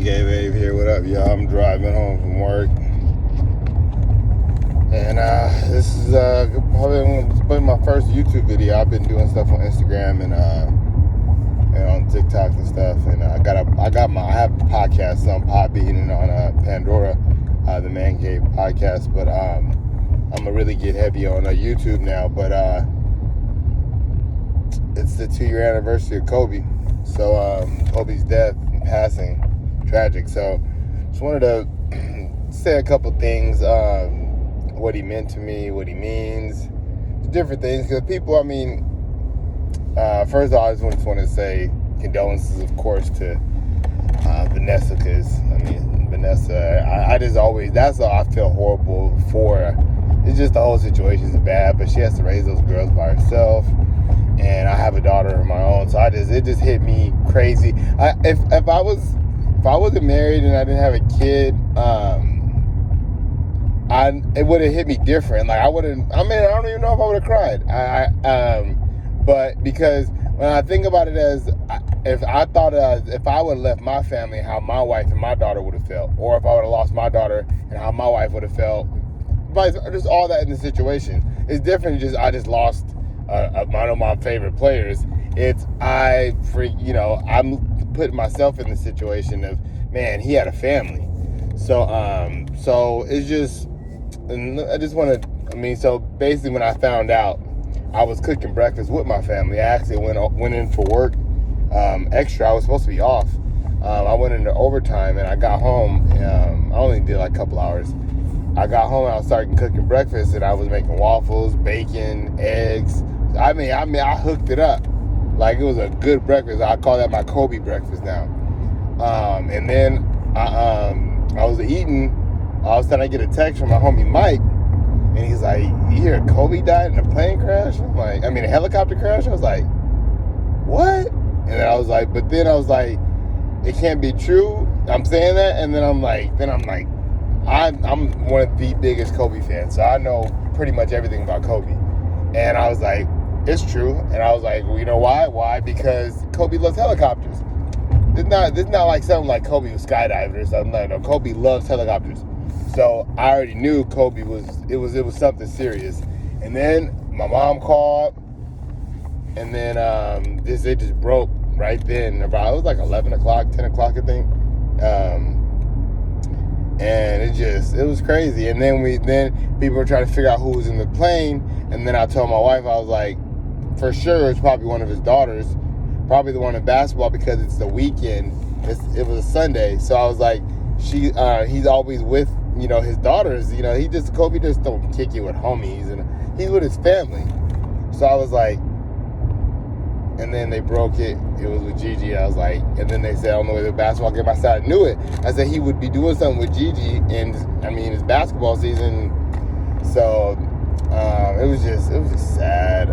Man Gave Abe here. What up, y'all? I'm driving home from work. And this is probably my first YouTube video. I've been doing stuff on Instagram and on TikTok and stuff. And I have a podcast on Podbean and on Pandora, the Man Cave podcast. But I'm gonna really get heavy on YouTube now. But it's the 2-year anniversary of Kobe. So Kobe's death and passing, tragic. So just wanted to say a couple things. What he meant to me, what he means, different things. Because people, first of all, I just want to say condolences, of course, to Vanessa. Because Vanessa, I just always, that's all I feel horrible for. It's just the whole situation is bad, but she has to raise those girls by herself. And I have a daughter of my own, so it just hit me crazy. If I wasn't married and I didn't have a kid, it would have hit me different. Like I don't even know if I would have cried. But because when I think about it if I would have left my family, how my wife and my daughter would have felt, or if I would have lost my daughter and how my wife would have felt, but just all that in the situation. It's different. I just lost one of my favorite players. I'm putting myself in the situation of, man, he had a family. So it's just, and I just want to, so basically when I found out, I was cooking breakfast with my family. I actually went in for work extra. I was supposed to be off. I went into overtime and I got home. I only did like a couple hours. I got home and I started cooking breakfast and I was making waffles, bacon, eggs. I hooked it up. Like it was a good breakfast. I call that my Kobe breakfast now. And then I was eating. All of a sudden I get a text from my homie Mike, and he's like, "You hear Kobe died in a plane crash?" I'm like, a helicopter crash. I was like, "What?" And then I was like, it can't be true. I'm saying that, and then I'm like, I'm one of the biggest Kobe fans, so I know pretty much everything about Kobe. And I was like, it's true. And I was like, well, you know why? Why? Because Kobe loves helicopters. It's not like something like Kobe was skydiving or something. No, Kobe loves helicopters. So I already knew Kobe was something serious. And then my mom called, and then it just broke right then. It was like 11 o'clock, 10 o'clock, I think. And it was crazy. And then people were trying to figure out who was in the plane. And then I told my wife, I was like, for sure it's probably one of his daughters, probably the one in basketball, because it's the weekend. It was a Sunday. So I was like, he's always with, his daughters. Kobe just don't kick it with homies, and he's with his family. So I was like, and then they broke it. It was with Gigi. I was like, and then they said on the way to the basketball game, I said I knew it. I said he would be doing something with Gigi in his basketball season. So it was just sad.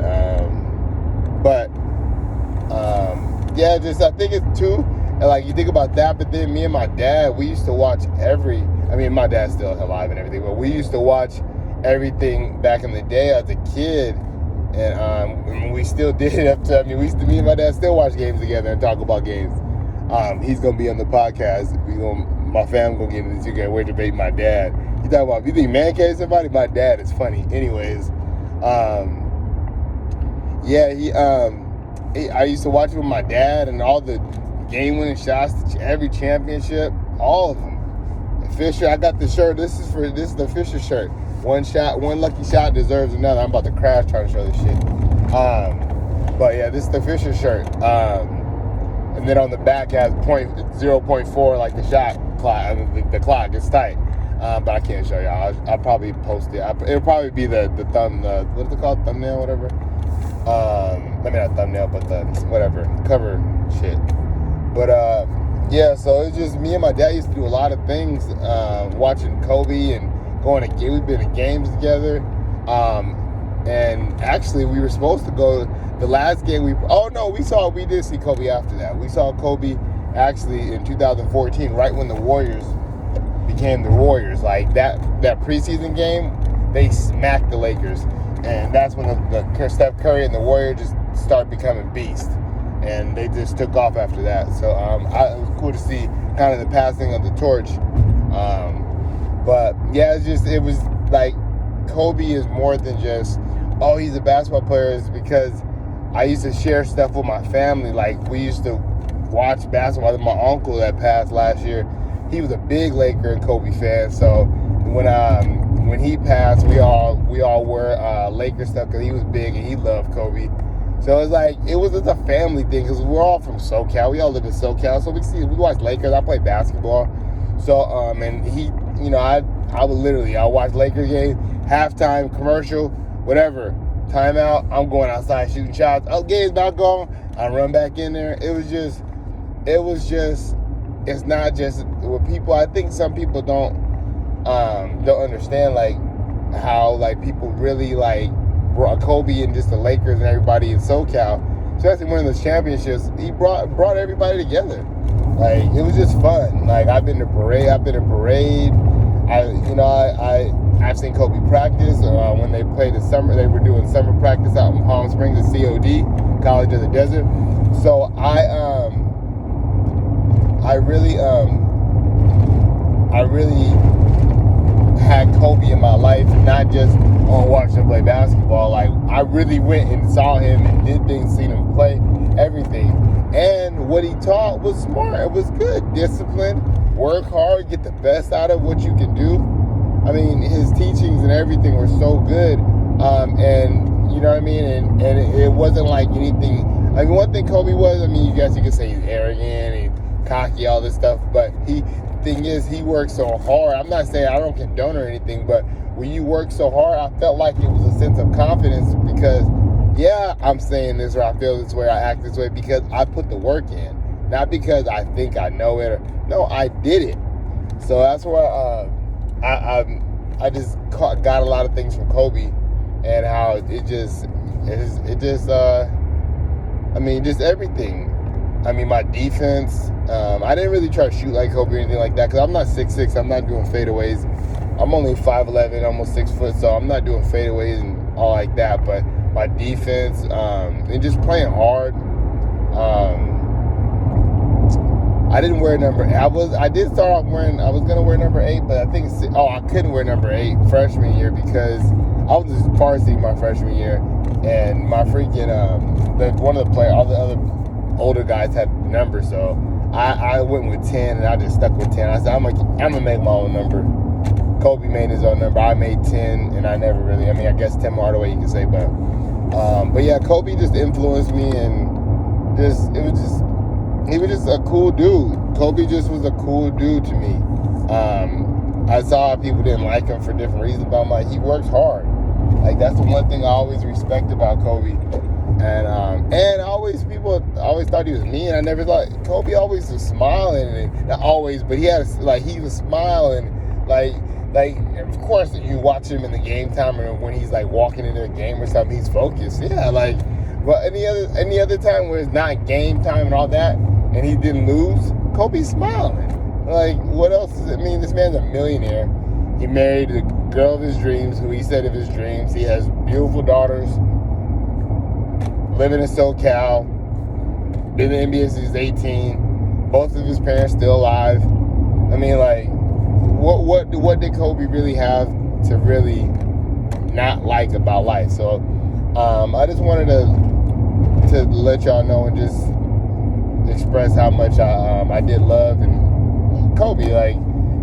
I think it's too, like you think about that, but then me and my dad, we used to watch my dad's still alive and everything, but we used to watch everything back in the day as a kid. And we still did up to, me and my dad still watch games together and talk about games. He's going to be on the podcast. My family going to get into this. You can't wait to debate my dad. You talk about, if you think man cave somebody, my dad is funny. Anyways, I used to watch it with my dad, and all the game-winning shots, every championship, all of them. Fisher, I got the shirt. This is the Fisher shirt. One lucky shot deserves another. I'm about to crash trying to show this shit. But yeah, this is the Fisher shirt. And then on the back it has 0.4, like the shot clock. The clock is tight. But I can't show y'all. I'll probably post it. It'll probably be the thumb. What is it called? Thumbnail, whatever. Not thumbnail, but the whatever cover shit. But so it's just me and my dad used to do a lot of things. Watching Kobe and we've been in games together. And actually we were supposed to go the last game we did see Kobe after that. We saw Kobe actually in 2014, right when the Warriors became the Warriors. Like that preseason game, they smacked the Lakers. And that's when the Steph Curry and the Warriors just start becoming beasts. And they just took off after that. So it was cool to see kind of the passing of the torch. But yeah, it was like Kobe is more than just, oh, he's a basketball player. It's because I used to share stuff with my family. Like, we used to watch basketball. My uncle that passed last year, he was a big Laker and Kobe fan. So when he passed, we all wore Laker stuff because he was big and he loved Kobe. So it's like, it was just a family thing because we're all from SoCal. We all live in SoCal, so we watch Lakers. I play basketball. So and he, I would literally, I'll watch Lakers game, halftime, commercial, whatever, timeout, I'm going outside shooting shots. Oh, game's not going. I run back in there. It was just, it's not just with people. I think some people don't understand like how like people really like brought Kobe and just the Lakers and everybody in SoCal, especially winning those championships. He brought everybody together. Like, it was just fun. Like, I've been to parade. I've seen Kobe practice when they played the summer. They were doing summer practice out in Palm Springs at COD, College of the Desert. So I really had Kobe in my life, not just on watching him play basketball. Like, I really went and saw him and did things, seen him play, everything. And what he taught was smart. It was good. Discipline, work hard, get the best out of what you can do. I mean, his teachings and everything were so good. And you know what I mean? And it wasn't like anything. I mean, one thing Kobe was, I mean, you guys, you could say he's arrogant and cocky, all this stuff, but the thing is, he worked so hard. I'm not saying I don't condone or anything, but when you work so hard, I felt like it was a sense of confidence because, yeah, I'm saying this or I feel this way, I act this way because I put the work in, not because I think I know it. No, I did it. So that's where I just got a lot of things from Kobe and how just everything. I mean, my defense, I didn't really try to shoot like Kobe or anything like that because I'm not 6'6", I'm not doing fadeaways. I'm only 5'11", almost 6 foot, so I'm not doing fadeaways and all like that. But my defense and just playing hard. I didn't wear number. I did start off wearing. I was gonna wear number 8, but I think I couldn't wear number 8 freshman year because I was just varsity my freshman year, and my freaking one of the players, all the other older guys had numbers, so I went with 10, and I just stuck with 10. I said I'm gonna make my own number. Kobe made his own number. I made 10, and I never really. I mean, I guess 10 more the way you can say, but yeah, Kobe just influenced me, and he was just a cool dude. Kobe just was a cool dude to me. I saw people didn't like him for different reasons, but I'm like, he works hard. Like, that's the one thing I always respect about Kobe. And people always thought he was mean. I never thought Kobe always was smiling, and not always, but he was smiling, like of course you watch him in the game time or when he's like walking into a game or something, he's focused. Yeah, like, but any other time where it's not game time and all that, and he didn't lose, Kobe's smiling. Like, what else is it? I mean, this man's a millionaire. He married the girl of his dreams, who he said of his dreams. He has beautiful daughters, living in SoCal, been in the NBA since he's 18. Both of his parents still alive. I mean, like, what did Kobe really have to really not like about life? So I just wanted to let y'all know and just express how much I did love and Kobe. Like,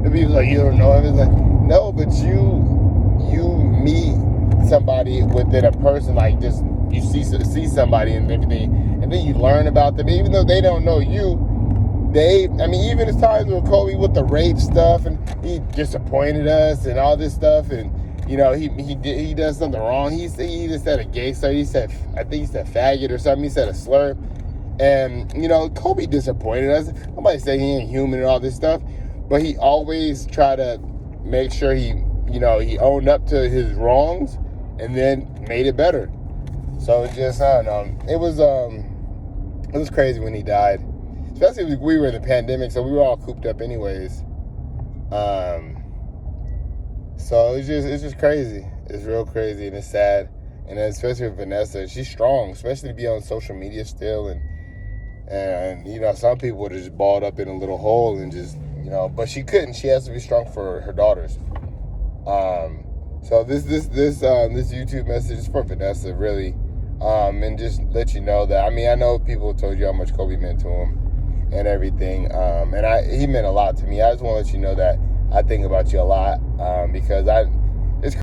if he was like, you don't know him, it's like, no, but you meet somebody within a person, like, just you see somebody and everything, and then you learn about them, even though they don't know you. Even as times with Kobe with the rape stuff, and he disappointed us and all this stuff, and he does something wrong. He just said a gay slur. I think he said faggot or something. He said a slur, and Kobe disappointed us. Nobody say he ain't human and all this stuff, but he always tried to make sure he owned up to his wrongs and then made it better. So it just, I don't know. It was crazy when he died. Especially if we were in the pandemic, so we were all cooped up anyways. So it's just crazy. It's real crazy, and it's sad. And then especially with Vanessa, she's strong, especially to be on social media still. And And, you know, some people would have just balled up in a little hole and just, you know, but she couldn't. She has to be strong for her daughters. So this YouTube message is for Vanessa, really. And just let you know that, I mean, I know people told you how much Kobe meant to him and everything. And he meant a lot to me. I just want to let you know that I think about you a lot, because